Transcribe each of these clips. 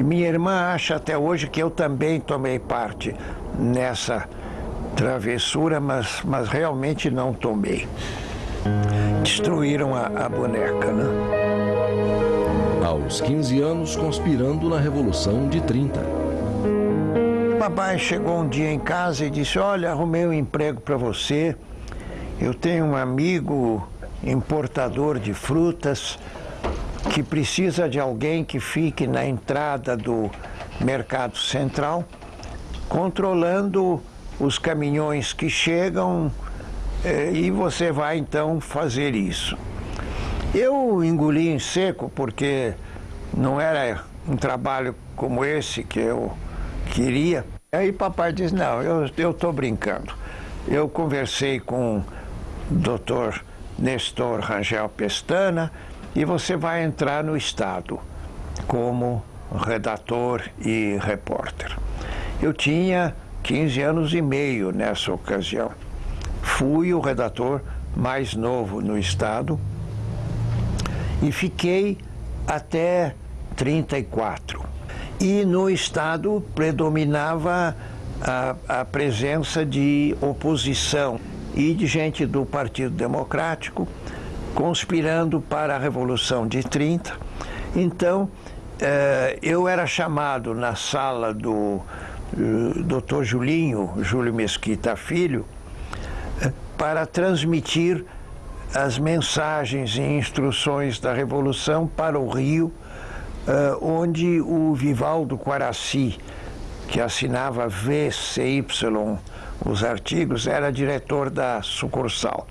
E minha irmã acha até hoje que eu também tomei parte nessa travessura, mas realmente não tomei. Destruíram a boneca, né? Aos 15 anos, conspirando na Revolução de 30. Papai chegou um dia em casa e disse: olha, arrumei um emprego para você. Eu tenho um amigo importador de frutas que precisa de alguém que fique na entrada do Mercado Central, controlando os caminhões que chegam, e você vai então fazer isso. Eu engoli em seco porque não era um trabalho como esse que eu queria. Aí papai disse: não, eu estou brincando. Eu conversei com o Dr. Nestor Rangel Pestana e você vai entrar no Estado como redator e repórter. Eu tinha 15 anos e meio nessa ocasião. Fui o redator mais novo no Estado e fiquei até 34. E no Estado predominava a presença de oposição e de gente do Partido Democrático conspirando para a Revolução de 30. Então, eu era chamado na sala do Dr. Júlio Mesquita Filho, para transmitir as mensagens e instruções da Revolução para o Rio, onde o Vivaldo Quaraci, que assinava VCY os artigos, era diretor da sucursal.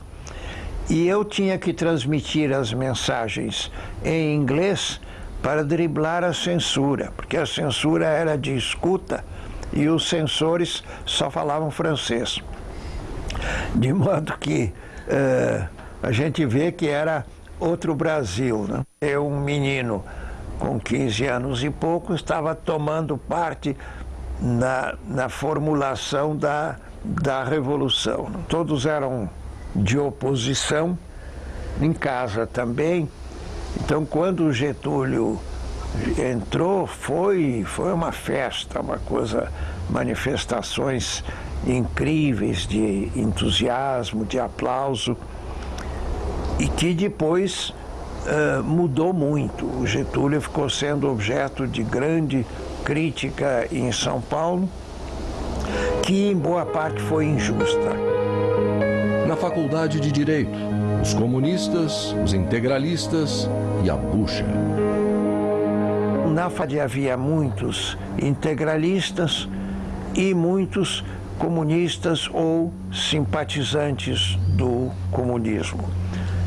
E eu tinha que transmitir as mensagens em inglês para driblar a censura, porque a censura era de escuta e os censores só falavam francês. De modo que a gente vê que era outro Brasil, né? Eu, um menino com 15 anos e pouco, estava tomando parte na formulação da Revolução. Todos eram de oposição, em casa também. Então, quando o Getúlio entrou, foi uma festa, uma coisa, manifestações incríveis de entusiasmo, de aplauso, e que depois mudou muito. O Getúlio ficou sendo objeto de grande crítica em São Paulo, que em boa parte foi injusta. Na Faculdade de Direito, os comunistas, os integralistas e a bucha. Na FAD havia muitos integralistas e muitos comunistas ou simpatizantes do comunismo,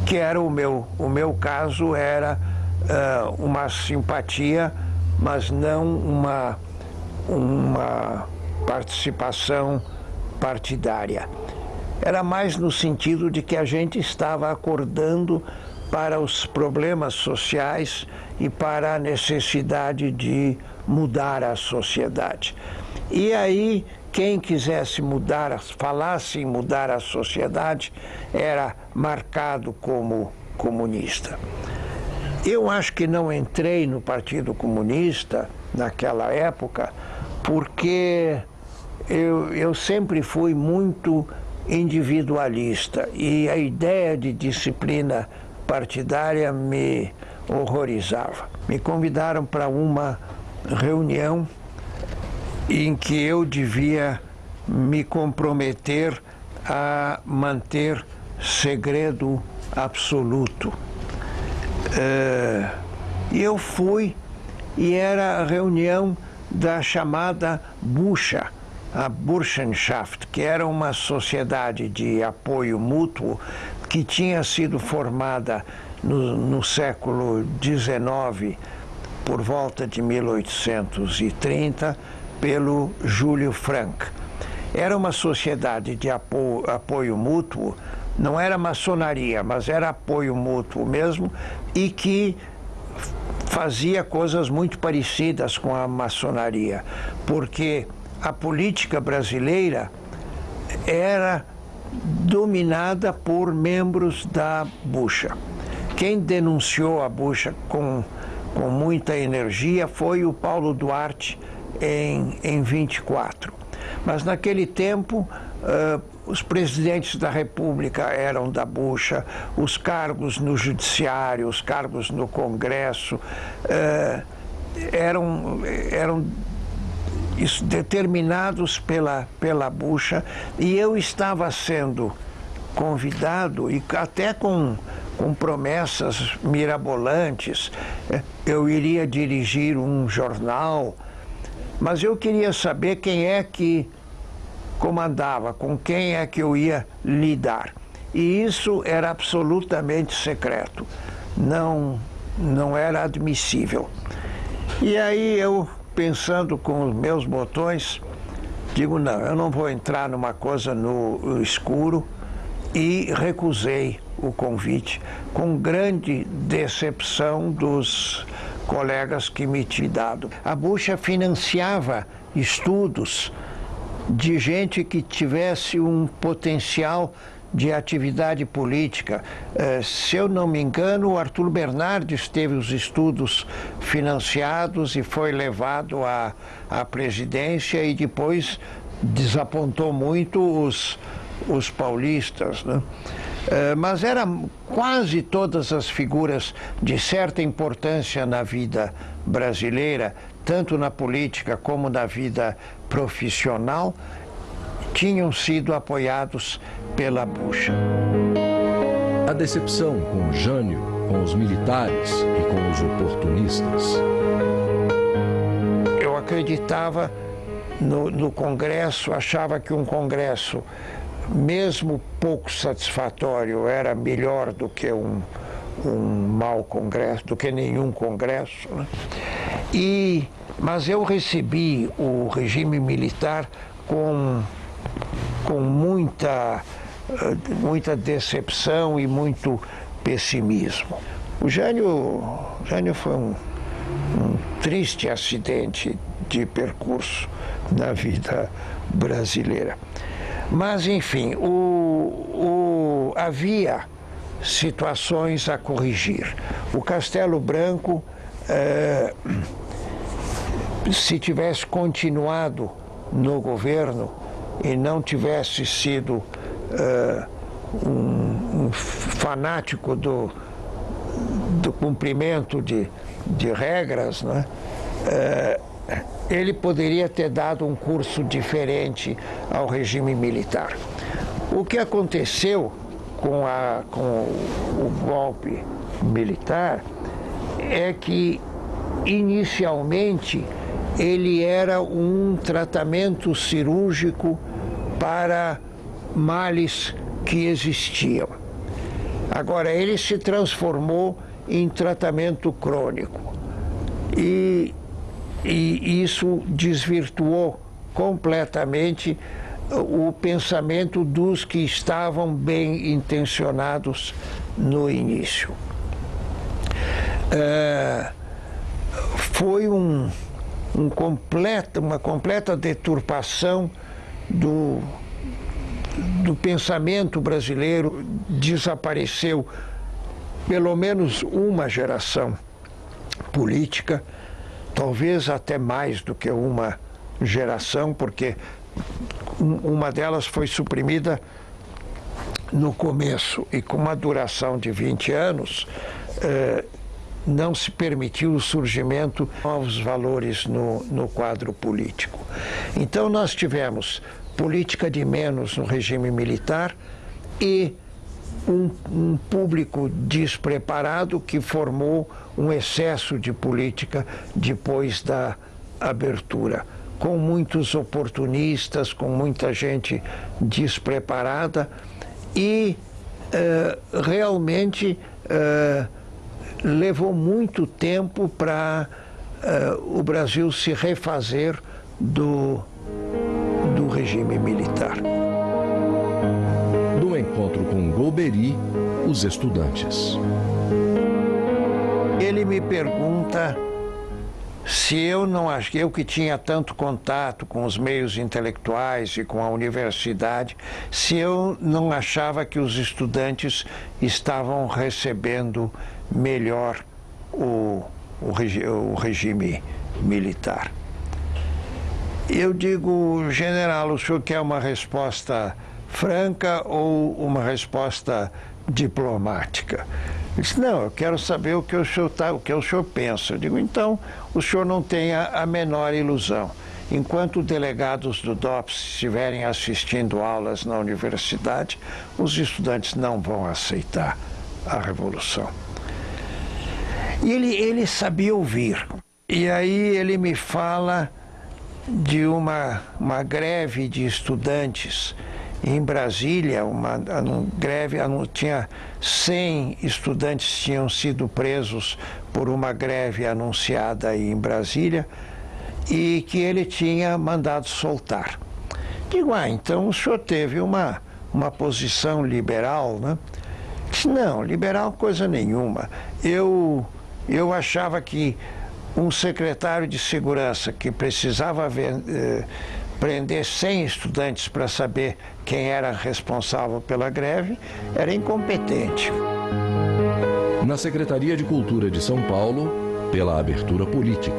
que era o meu caso era uma simpatia, mas não uma participação partidária. Era mais no sentido de que a gente estava acordando para os problemas sociais e para a necessidade de mudar a sociedade. E aí, quem quisesse mudar, falasse em mudar a sociedade, era marcado como comunista. Eu acho que não entrei no Partido Comunista naquela época porque eu sempre fui muito individualista e a ideia de disciplina partidária me horrorizava. Me convidaram para uma reunião em que eu devia me comprometer a manter segredo absoluto. E eu fui, e era a reunião da chamada Bucha, a Burschenschaft, que era uma sociedade de apoio mútuo que tinha sido formada no século XIX, por volta de 1830, pelo Júlio Frank. Era uma sociedade de apoio mútuo, não era maçonaria, mas era apoio mútuo mesmo, e que fazia coisas muito parecidas com a maçonaria, porque a política brasileira era dominada por membros da Bucha. Quem denunciou a Bucha com com muita energia foi o Paulo Duarte em 24. Mas naquele tempo, os presidentes da República eram da bucha, os cargos no Judiciário, os cargos no Congresso eram determinados pela bucha, e eu estava sendo convidado, e até com promessas mirabolantes. Eu iria dirigir um jornal, mas eu queria saber quem é que comandava, com quem é que eu ia lidar. E isso era absolutamente secreto, não era admissível. E aí eu, pensando com os meus botões, digo, não, eu não vou entrar numa coisa no escuro, e recusei o convite, com grande decepção dos colegas que me tinham dado. A bucha financiava estudos de gente que tivesse um potencial de atividade política. Se eu não me engano, o Arthur Bernardes teve os estudos financiados e foi levado à presidência, e depois desapontou muito os paulistas, né? Mas eram quase todas as figuras de certa importância na vida brasileira, tanto na política como na vida profissional, tinham sido apoiados pela bucha. A decepção com Jânio, com os militares e com os oportunistas. Eu acreditava no Congresso, achava que um Congresso, mesmo pouco satisfatório, era melhor do que um mau Congresso, do que nenhum Congresso, né? Mas eu recebi o regime militar com muita decepção e muito pessimismo. O Jânio foi um triste acidente de percurso na vida brasileira. Mas, enfim, havia situações a corrigir. O Castelo Branco, se tivesse continuado no governo e não tivesse sido um fanático do cumprimento de regras, né? Ele poderia ter dado um curso diferente ao regime militar. O que aconteceu com o golpe militar é que, inicialmente, ele era um tratamento cirúrgico para males que existiam. Agora, ele se transformou em tratamento crônico. E isso desvirtuou completamente o pensamento dos que estavam bem intencionados no início. Foi uma completa deturpação do pensamento brasileiro. Desapareceu pelo menos uma geração política, talvez até mais do que uma geração, porque uma delas foi suprimida no começo, e com uma duração de 20 anos, não se permitiu o surgimento de novos valores no quadro político. Então nós tivemos política de menos no regime militar e um público despreparado que formou um excesso de política depois da abertura, com muitos oportunistas, com muita gente despreparada, e realmente levou muito tempo para o Brasil se refazer do regime militar. Do encontro com Golbery, os estudantes. Ele me pergunta se eu não acho, eu que tinha tanto contato com os meios intelectuais e com a universidade, se eu não achava que os estudantes estavam recebendo melhor o o regime militar. Eu digo, general, o senhor quer uma resposta franca ou uma resposta diplomática? Ele disse, não, eu quero saber o que o senhor pensa. Eu digo, então, o senhor não tenha a menor ilusão. Enquanto delegados do DOPS estiverem assistindo aulas na universidade, os estudantes não vão aceitar a revolução. E ele sabia ouvir. E aí ele me fala de uma greve de estudantes em Brasília, uma greve, tinha 100 estudantes tinham sido presos por uma greve anunciada aí em Brasília e que ele tinha mandado soltar. Digo, então o senhor teve uma posição liberal, né? Disse, não, liberal coisa nenhuma. Eu achava que um secretário de segurança que precisava prender 100 estudantes para saber quem era responsável pela greve era incompetente. Na Secretaria de Cultura de São Paulo, pela abertura política.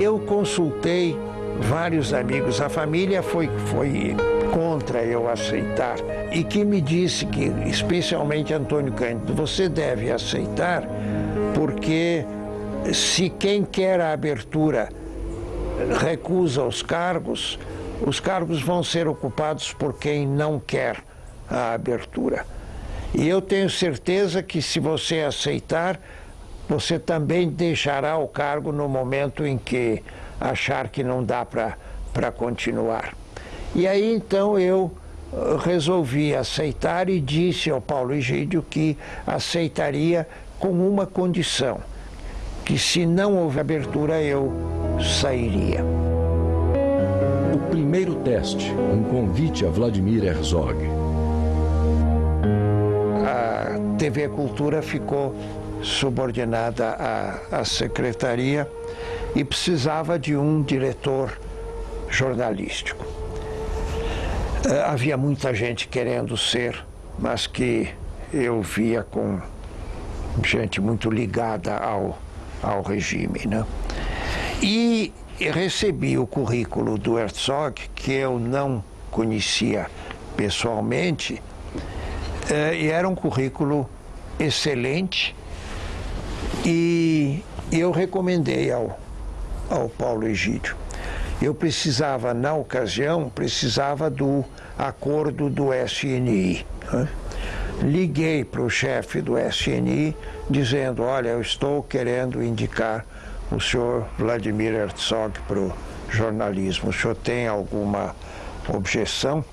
Eu consultei vários amigos, a família foi contra eu aceitar e que me disse que, especialmente Antônio Cândido, você deve aceitar porque se quem quer a abertura recusa os cargos vão ser ocupados por quem não quer a abertura. E eu tenho certeza que se você aceitar, você também deixará o cargo no momento em que achar que não dá para continuar. E aí então eu resolvi aceitar e disse ao Paulo Egídio que aceitaria com uma condição, que se não houver abertura eu sairia. O primeiro teste, um convite a Vladimir Herzog. A TV Cultura ficou subordinada à secretaria e precisava de um diretor jornalístico. Havia muita gente querendo ser, mas que eu via com gente muito ligada ao regime, né? E recebi o currículo do Herzog, que eu não conhecia pessoalmente, e era um currículo excelente, e eu recomendei ao Paulo Egídio. Eu precisava, na ocasião, do acordo do SNI, né? Liguei para o chefe do SNI dizendo, olha, eu estou querendo indicar o senhor Vladimir Herzog para o jornalismo. O senhor tem alguma objeção?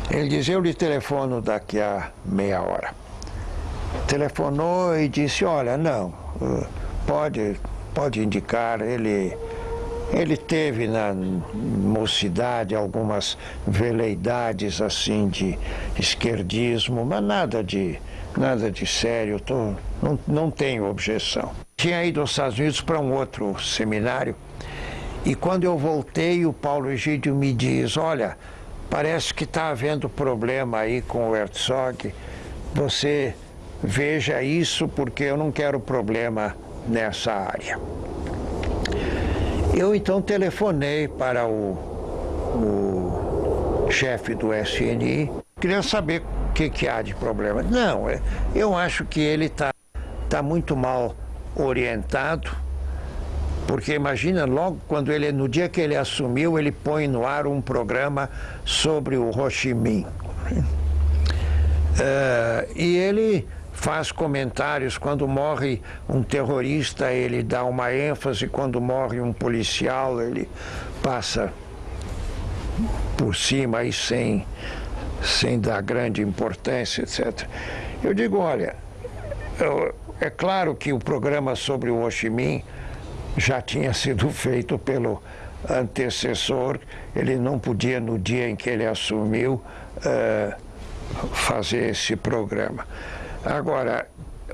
Ele disse, eu lhe telefono daqui a meia hora. Telefonou e disse, olha, não, pode indicar, ele teve na mocidade algumas veleidades assim de esquerdismo, mas nada de sério, não tenho objeção. Tinha ido aos Estados Unidos para um outro seminário e quando eu voltei o Paulo Egídio me diz, olha, parece que está havendo problema aí com o Herzog, você veja isso porque eu não quero problema nessa área. Eu então telefonei para o chefe do SNI, queria saber o que há de problema. Não, eu acho que ele está muito mal orientado, porque imagina, logo no dia que ele assumiu, ele põe no ar um programa sobre o Ho Chi Minh. E ele faz comentários, quando morre um terrorista, ele dá uma ênfase, quando morre um policial, ele passa por cima e sem dar grande importância, etc. Eu digo, olha, é claro que o programa sobre o Ho Chi Minh já tinha sido feito pelo antecessor, ele não podia, no dia em que ele assumiu, fazer esse programa. Agora,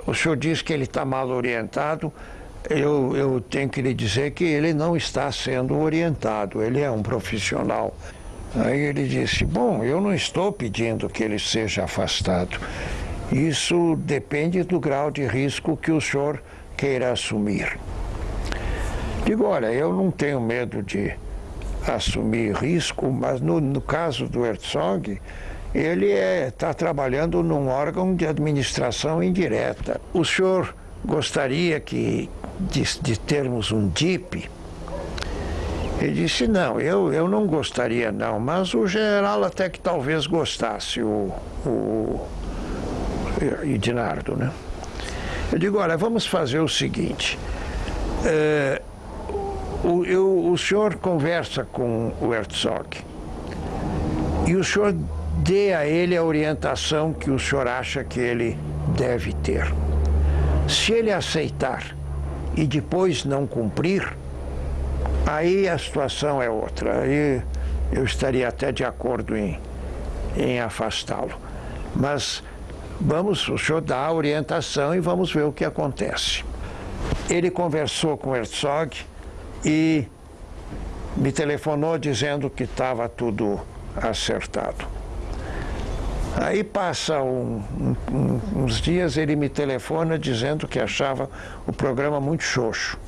o senhor diz que ele está mal orientado, eu tenho que lhe dizer que ele não está sendo orientado, ele é um profissional. Aí ele disse, bom, eu não estou pedindo que ele seja afastado, isso depende do grau de risco que o senhor queira assumir. Digo, olha, eu não tenho medo de assumir risco, mas no caso do Herzog, ele está trabalhando num órgão de administração indireta. O senhor gostaria de termos um DIP? Ele disse, não, eu não gostaria não, mas o general até que talvez gostasse, o Edinardo, né? Eu digo, olha, vamos fazer o seguinte, o senhor conversa com o Herzog e o senhor dê a ele a orientação que o senhor acha que ele deve ter. Se ele aceitar e depois não cumprir, aí a situação é outra. Aí eu estaria até de acordo em afastá-lo. Mas o senhor dá a orientação e vamos ver o que acontece. Ele conversou com o Herzog e me telefonou dizendo que estava tudo acertado. Aí passa uns dias, ele me telefona dizendo que achava o programa muito xoxo.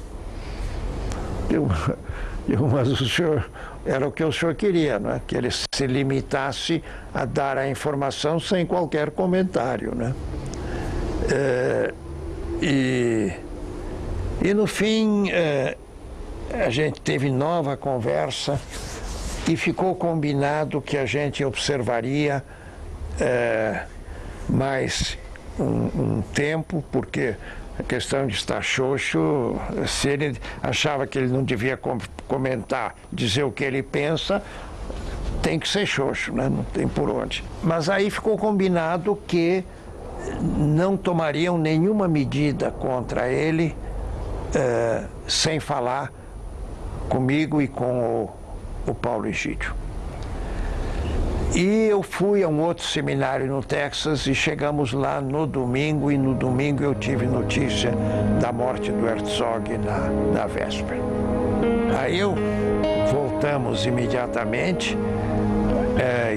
Mas o senhor, era o que o senhor queria, não é? Que ele se limitasse a dar a informação sem qualquer comentário, né? E no fim, a gente teve nova conversa e ficou combinado que a gente observaria mais um tempo, porque a questão de estar xoxo, se ele achava que ele não devia comentar, dizer o que ele pensa, tem que ser xoxo, né? Não tem por onde. Mas aí ficou combinado que não tomariam nenhuma medida contra ele sem falar comigo e com o Paulo Egídio. E eu fui a um outro seminário no Texas e chegamos lá no domingo, e no domingo eu tive notícia da morte do Herzog na véspera. Aí voltamos imediatamente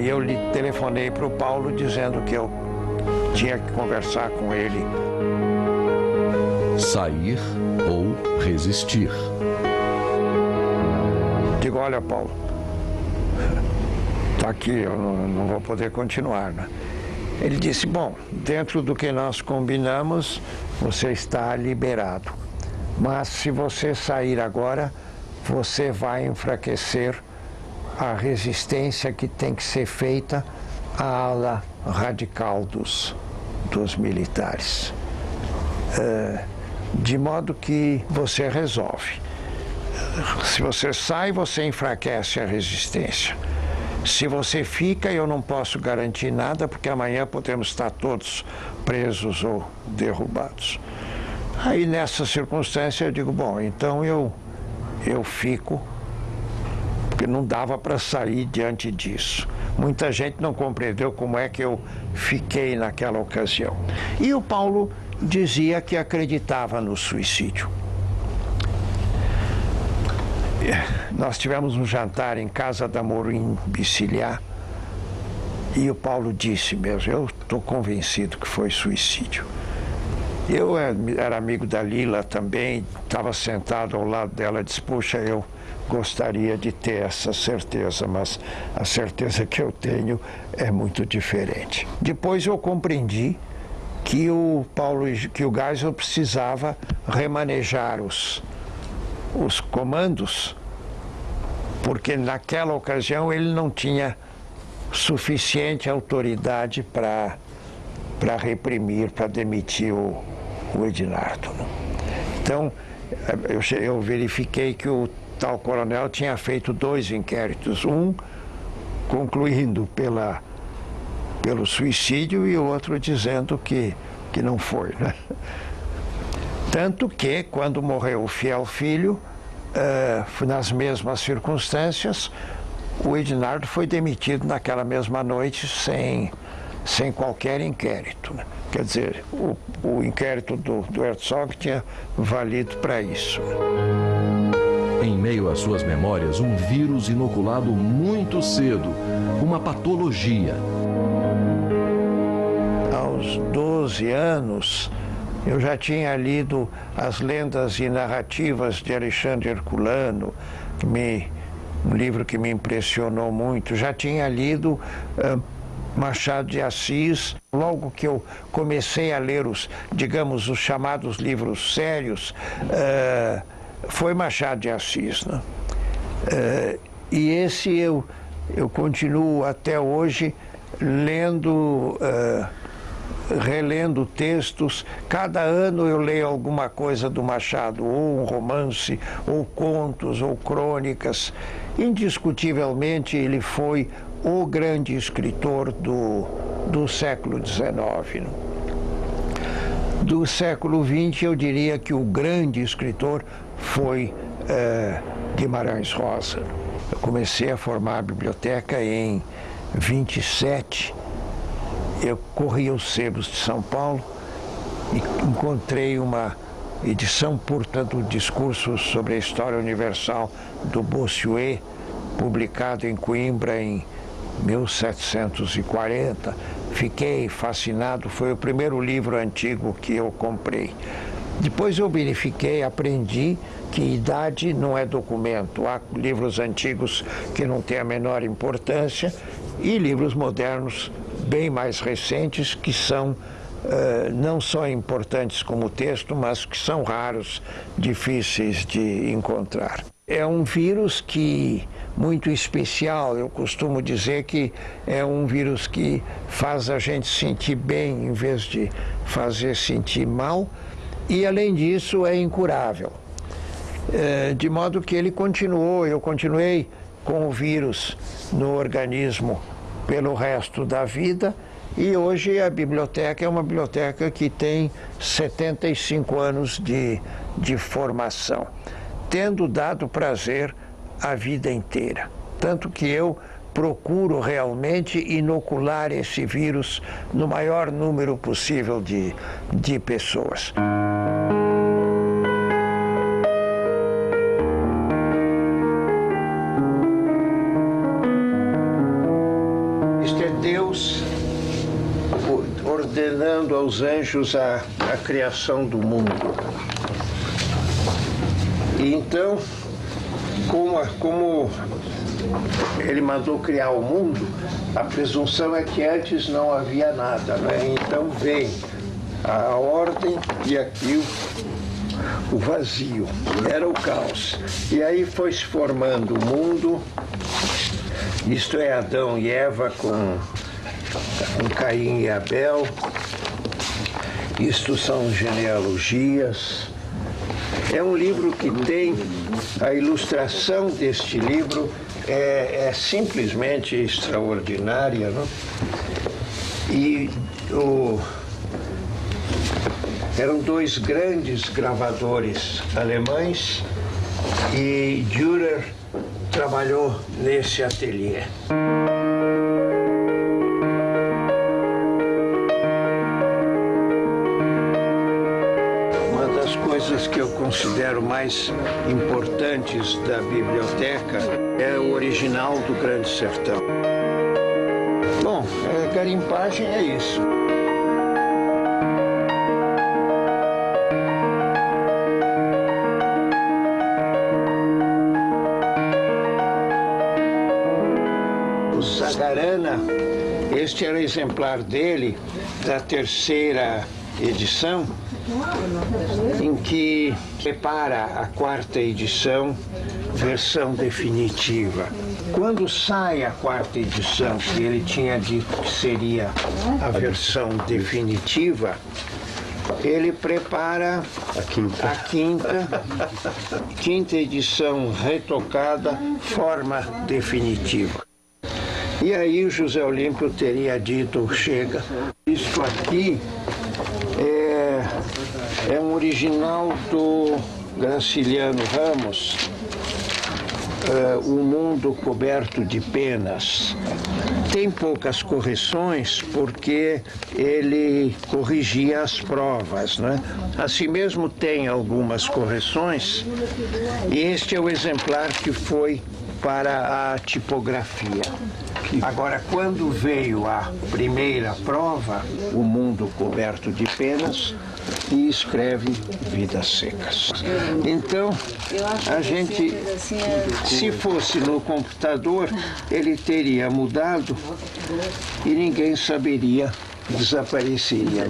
e eu lhe telefonei para o Paulo dizendo que eu tinha que conversar com ele. Sair ou resistir. Digo, olha, Paulo, está aqui, eu não vou poder continuar, né? Ele disse, bom, dentro do que nós combinamos, você está liberado. Mas se você sair agora, você vai enfraquecer a resistência que tem que ser feita à ala radical dos militares. De modo que você resolve. Se você sai, você enfraquece a resistência. Se você fica, eu não posso garantir nada, porque amanhã podemos estar todos presos ou derrubados. Aí, nessa circunstância, eu digo, bom, então eu fico, porque não dava para sair diante disso. Muita gente não compreendeu como é que eu fiquei naquela ocasião. E o Paulo dizia que acreditava no suicídio. Nós tivemos um jantar em casa da Morim Bicilhá e o Paulo disse mesmo, eu estou convencido que foi suicídio. Eu era amigo da Lila também, estava sentado ao lado dela, disse, puxa, eu gostaria de ter essa certeza, mas a certeza que eu tenho é muito diferente. Depois eu compreendi que o Geisel precisava remanejar os comandos, porque naquela ocasião ele não tinha suficiente autoridade para reprimir, para demitir o Edinardo. Então, eu verifiquei que o tal coronel tinha feito 2 inquéritos, um concluindo pelo suicídio e o outro dizendo que não foi, né? Tanto que, quando morreu o fiel filho, nas mesmas circunstâncias, o Edinardo foi demitido naquela mesma noite sem qualquer inquérito, né? Quer dizer, o inquérito do Herzog tinha valido para isso. Em meio às suas memórias, um vírus inoculado muito cedo, uma patologia. Aos 12 anos, Eu já tinha lido As Lendas e Narrativas de Alexandre Herculano, um livro que me impressionou muito. Já tinha lido Machado de Assis. Logo que eu comecei a ler os chamados livros sérios, foi Machado de Assis, né? E esse eu continuo até hoje lendo, relendo textos. Cada ano eu leio alguma coisa do Machado, ou um romance, ou contos, ou crônicas. Indiscutivelmente ele foi o grande escritor do século XIX. Do século XX, eu diria que o grande escritor foi Guimarães Rosa. Eu comecei a formar a biblioteca em 27. Eu corri os sebos de São Paulo e encontrei uma edição, portanto, Discursos sobre a História Universal do Bossuet, publicado em Coimbra em 1740. Fiquei fascinado, foi o primeiro livro antigo que eu comprei. Depois eu verifiquei, aprendi que idade não é documento. Há livros antigos que não têm a menor importância e livros modernos bem mais recentes que são não só importantes como texto, mas que são raros, difíceis de encontrar. É um vírus muito especial. Eu costumo dizer que é um vírus que faz a gente sentir bem em vez de fazer sentir mal, e além disso é incurável. De modo que eu continuei com o vírus no organismo pelo resto da vida, e hoje a biblioteca é uma biblioteca que tem 75 anos de formação, tendo dado prazer a vida inteira. Tanto que eu procuro realmente inocular esse vírus no maior número possível de pessoas. Isto é Deus ordenando aos anjos a criação do mundo. E então, como ele mandou criar o mundo, a presunção é que antes não havia nada, né? Então vem a ordem e aqui o vazio, era o caos. E aí foi se formando o mundo, isto é Adão e Eva com Caim e Abel, isto são genealogias. É um livro que tem, a ilustração deste livro é simplesmente extraordinária, não? E eram dois grandes gravadores alemães e Dürer trabalhou nesse ateliê. Coisas que eu considero mais importantes da biblioteca é o original do Grande Sertão. Bom, garimpagem é isso. O Zagarana, este era exemplar dele, da terceira edição, em que prepara a quarta edição, versão definitiva. Quando sai a quarta edição, que ele tinha dito que seria a versão definitiva, ele prepara a quinta edição retocada, forma definitiva. E aí o José Olímpio teria dito, chega, isso aqui é um original do Graciliano Ramos, O Mundo Coberto de Penas. Tem poucas correções porque ele corrigia as provas, né? Assim mesmo tem algumas correções, e este é o exemplar que foi para a tipografia. Agora, quando veio a primeira prova, O Mundo Coberto de Penas, e escreve Vidas Secas. Então, a gente, se fosse no computador, ele teria mudado e ninguém saberia, desapareceria.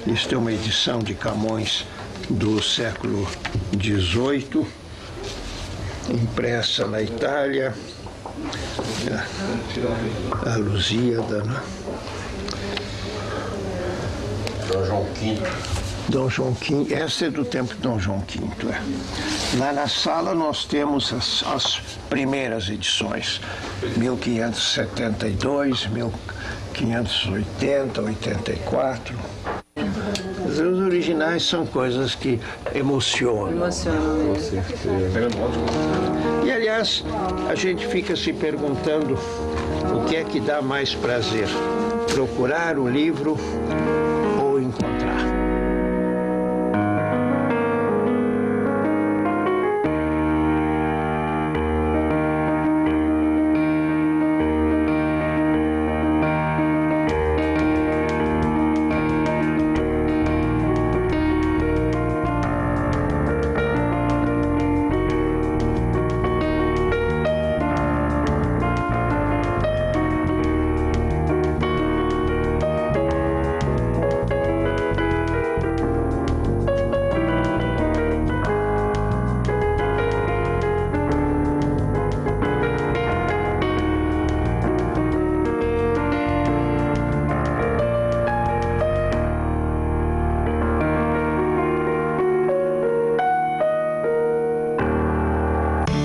Isto é uma edição de Camões do século XVIII, impressa na Itália, a Lusíada, né? Dom João V. Dom João V, essa é do tempo de Dom João V. Lá na sala nós temos as primeiras edições, 1572, 1580, 84. Os originais são coisas que emocionam. E, aliás, a gente fica se perguntando o que é que dá mais prazer, procurar o livro